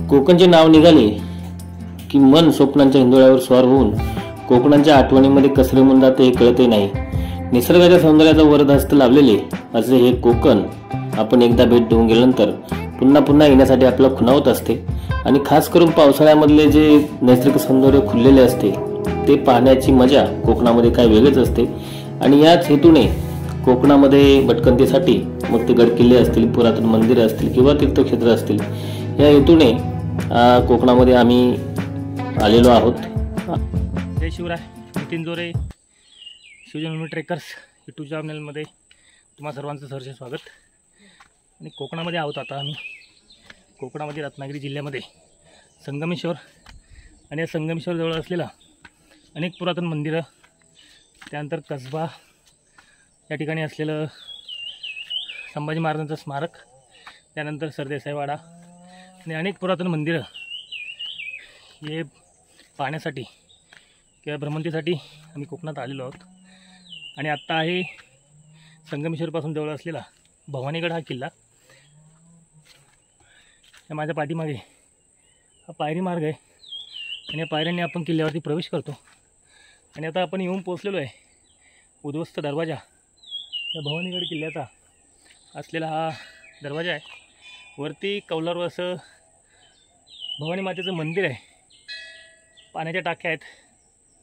कोकणचे नाव निघाले की मन स्वप्नांच्या हिंदोळ्यावर स्वार होऊन कोकणांच्या आठवणीमध्ये कसले म्हणून जाते हे कळतही नाही। निसर्गाच्या सौंदर्याचा वरदहस्त लाभलेले असे हे कोकण आपण एकदा भेट देऊन गेल्यानंतर पुन्हा पुन्हा येण्यासाठी आपला खुणावत असते। आणि खास करून पावसाळ्यामधले जे नैसर्गिक सौंदर्य खुललेले असते ते पाहण्याची मजा कोकणामध्ये काय वेगळीच असते। आणि याच हेतूने कोकणामध्ये भटकंतीसाठी मग ते गडकिल्ले असतील, पुरातन मंदिरे असतील किंवा तीर्थक्षेत्र असतील, या हेतूने कोकणामध्ये आम्ही आलेलो आहोत। जय शिवराय, नितीन जोरे, शिवजन्मभूमी ट्रेकर्स यूट्यूब चॅनलमध्ये तुम्हा सर्वांचं सहर्ष स्वागत। आणि कोकणामध्ये आहोत आता आम्ही। कोकणामध्ये रत्नागिरी जिल्ह्यामध्ये संगमेश्वर आणि या संगमेश्वरजवळ असलेला अनेक पुरातन मंदिरं, त्यानंतर कसबा, या ठिकाणी असलेलं संभाजी महाराजांचं स्मारक, त्यानंतर सरदेसाईवाडा आणि अनेक पुरातन मंदिरं हे पाहण्यासाठी किंवा भ्रमंतीसाठी आम्ही कोकणात आलेलो आहोत। आणि आत्ता आहे संगमेश्वरपासून जवळ असलेला भवानीगड हा किल्ला। या माझ्या पाठीमागे हा पायरी मार्ग आहे आणि या पायऱ्यांनी आपण किल्ल्यावरती प्रवेश करतो। आणि आता आपण येऊन पोचलेलो आहे उद्ध्वस्त दरवाजा, या भवानीगड किल्ल्याचा असलेला हा दरवाजा आहे। वरती कौलारू असं भवानी मातेचं मंदिर आहे, पाण्याच्या टाक्या आहेत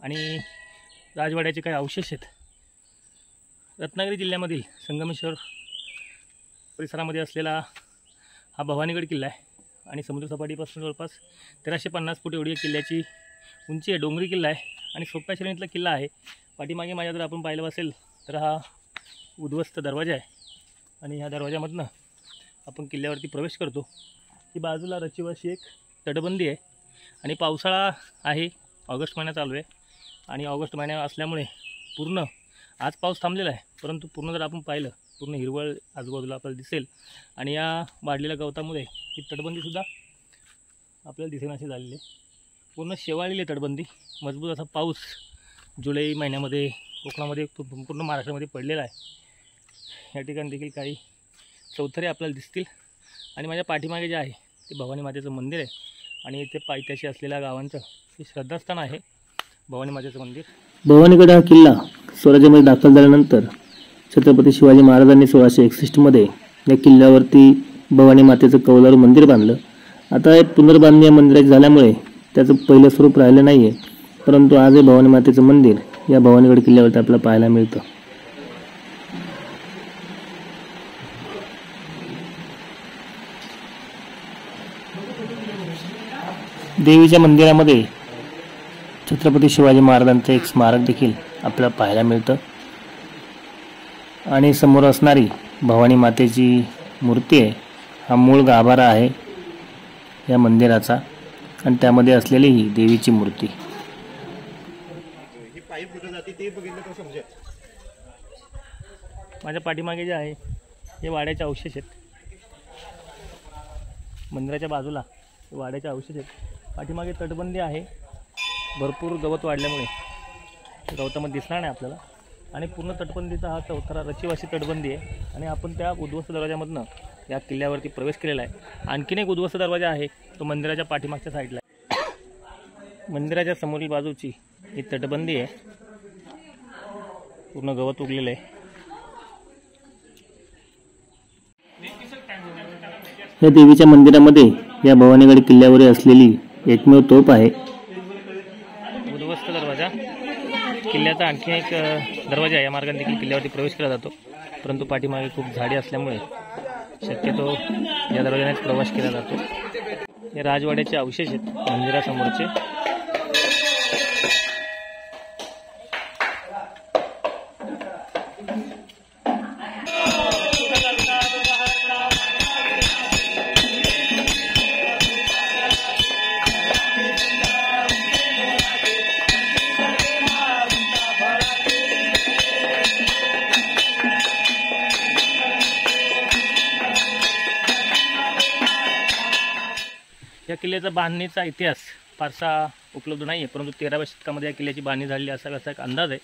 आणि राजवाड्याचे काही अवशेष आहेत। रत्नागिरी जिल्ह्यामधील संगमेश्वर परिसरामध्ये असलेला हा भवानीगड किल्ला आहे आणि समुद्रसपाटीपासून जवळपास 1350 फूट एवढी किल्ल्याची उंची आहे। डोंगरी किल्ला आहे आणि सोप्या श्रेणीतला किल्ला आहे। पाठीमागे माझ्या जर आपण पाहिलं असेल तर हा उद्ध्वस्त दरवाजा आहे आणि ह्या दरवाजामधनं आपण किल्ल्यावरती प्रवेश करतो। ही बाजूला रचीव अशी एक तटबंदी आहे आणि पावसाळा आहे, ऑगस्ट महिना चालू आहे आणि ऑगस्ट महिना असल्यामुळे पूर्ण आज पाऊस थांबलेला आहे, परंतु पूर्ण जर आपण पाहिलं पूर्ण हिरवळ आजूबाजूला आपल्याला दिसेल। आणि या वाढलेल्या गवतामुळे ही तटबंदीसुद्धा आपल्याला दिसेनाशी झालेली आहे। पूर्ण शेवाळलेली तटबंदी, मजबूत असा पाऊस जुलै महिन्यामध्ये कोकणामध्ये पूर्ण महाराष्ट्रामध्ये पडलेला आहे। या ठिकाणी देखील काही चौथरे आपल्याला दिसतील। आणि माझ्या पाठीमागे जे आहे ते भवानी मातेचं मंदिर आहे आणि इथे पायथ्याशी असलेल्या गावांचं हे श्रद्धास्थान आहे भवानी मातेचं मंदिर। भवानीगड हा किल्ला स्वराज्यामध्ये दाखल झाल्यानंतर छत्रपती शिवाजी महाराजांनी 1661 मध्ये या किल्ल्यावरती भवानी मातेचं कौलारू मंदिर बांधलं। आता हे पुनर्बांधणी या मंदिराची झाल्यामुळे त्याचं पहिलं स्वरूप राहिलं नाही आहे, परंतु आज हे भवानी मातेचं मंदिर या भवानीगड किल्ल्यावरती आपल्याला पाहायला मिळतं। देवीच्या मंदिरामध्ये छत्रपती शिवाजी महाराजांचं एक स्मारक देखील आपल्याला पाहायला मिळतं आणि समोर असणारी भवानी मातेची मूर्ती आहे, हा मूळ गाभारा आहे या मंदिराचा आणि त्यामध्ये असलेली ही देवीची मूर्ती। माझ्या पाठीमागे जे आहे हे वाड्याचे अवशेष आहेत। मंदिराच्या बाजूला हे वाड्याचे अवशेष आहेत। पाठीमागे तटबंदी आहे, भरपूर गवत वाढल्यामुळे गवतामध्ये दिसणार नाही आपल्याला। आणि पूर्ण तटबंदीचा हा चौथरा रचीव अशी तटबंदी आहे आणि आपण त्या उद्ध्वस्त दरवाजामधनं या किल्ल्यावरती प्रवेश केलेला आहे। आणखीन एक उद्ध्वस्त दरवाजा आहे, तो मंदिराच्या पाठीमागच्या साईडला आहे। मंदिराच्या समोरील बाजूची ही तटबंदी आहे, पूर्ण गवत उगलेलं आहे। या देवीच्या मंदिरामध्ये या भवानीगड किल्ल्यावर असलेली एकमेव तोफ आहे। उद्ध्वस्त दरवाजा किल्ल्याचा आणखी एक दरवाजा आहे, या मार्गाने देखील किल्ल्यावरती प्रवेश केला जातो, परंतु पाठीमागे खूप झाडी असल्यामुळे शक्यतो या दरवाजानेच प्रवेश केला जातो। हे राजवाड्याचे अवशेष आहेत मंदिरासमोरचे। या किल्ल्याचा बांधणीचा इतिहास फारसा उपलब्ध नाही आहे, परंतु 13व्या शतकामध्ये या किल्ल्याची बांधणी झालेली असावी असा एक अंदाज आहे।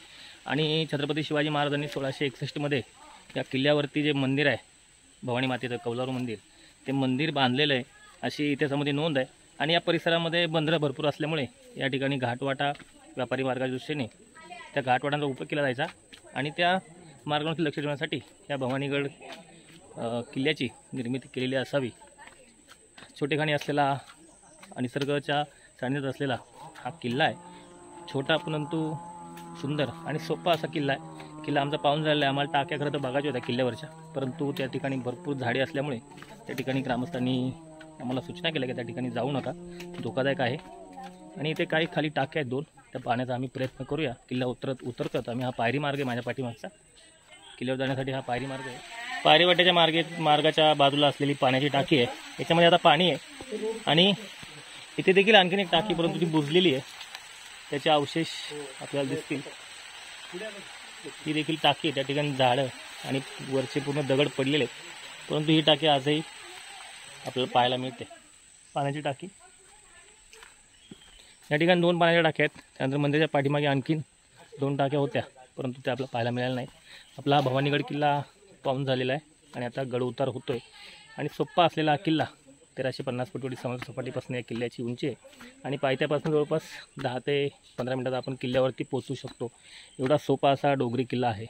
आणि छत्रपती शिवाजी महाराजांनी 1661 मध्ये या किल्ल्यावरती जे मंदिर आहे भवानी मातेचं कौलारू मंदिर, ते मंदिर बांधलेलं आहे अशी इतिहासामध्ये नोंद आहे। आणि या परिसरामध्ये बंदरं भरपूर असल्यामुळे या ठिकाणी घाटवाटा व्यापारी मार्गाच्या दृष्टीने त्या घाटवाटांचा उपयोग केला जायचा आणि त्या मार्गावरती लक्ष ठेवण्यासाठी या भवानीगड किल्ल्याची निर्मिती केलेली असावी। छोटेखानी असलेला निसर्गाच्या सान्निध्यात असलेला हा किल्ला आहे। छोटा परंतु सुंदर आणि सोपा असा किल्ला आहे। किल्ला आमचा पाहून झालेला आहे। आम्हाला टाक्या खरं तर बघायच्या होत्या किल्ल्यावरच्या, परंतु त्या ठिकाणी भरपूर झाडे असल्यामुळे त्या ठिकाणी ग्रामस्थांनी आम्हाला सूचना केल्या की त्या ठिकाणी जाऊ नका, धोकादायक आहे। आणि इथे काही खाली टाक्या आहेत 2, त्या पाण्याचा आम्ही प्रयत्न करूया। किल्ला उतरतात आम्ही, हा पायरी मार्ग आहे माझ्या पाठीमागचा, किल्ल्यावर जाण्यासाठी हा पायरी मार्ग आहे। पायरी वाट्याच्या मार्गाच्या बाजूला असलेली पाण्याची टाकी आहे, याच्यामध्ये आता पाणी आहे। आणि इथे देखील आणखीन एक टाकी, परंतु ती बुजलेली आहे, त्याचे अवशेष आपल्याला दिसतील। ही देखील टाकी आहे, त्या ठिकाणी झाडं आणि वरचे पूर्ण दगड पडलेले आहेत, परंतु ही टाकी आजही आपल्याला पाहायला मिळते। पाण्याची टाकी, या ठिकाणी 2 पाण्याच्या टाक्या आहेत। त्यानंतर मंदिराच्या पाठीमागे आणखीन 2 टाक्या होत्या, परंतु त्या आपल्याला पाहायला मिळाल्या नाही। आपला हा भवानीगड किल्ला पाहून झालेला आहे आणि आता गड उतार होतोय। आणि सोप्पा असलेला हा किल्ला 1350 फूट सपाटीपासून या किल्ल्याची उंची आहे आणि पायथ्यापासून जवळपास 10 ते 15 मिनिटात आपण किल्ल्यावरती पोहोचू शकतो। एवढा सोपा असा डोंगरी किल्ला आहे।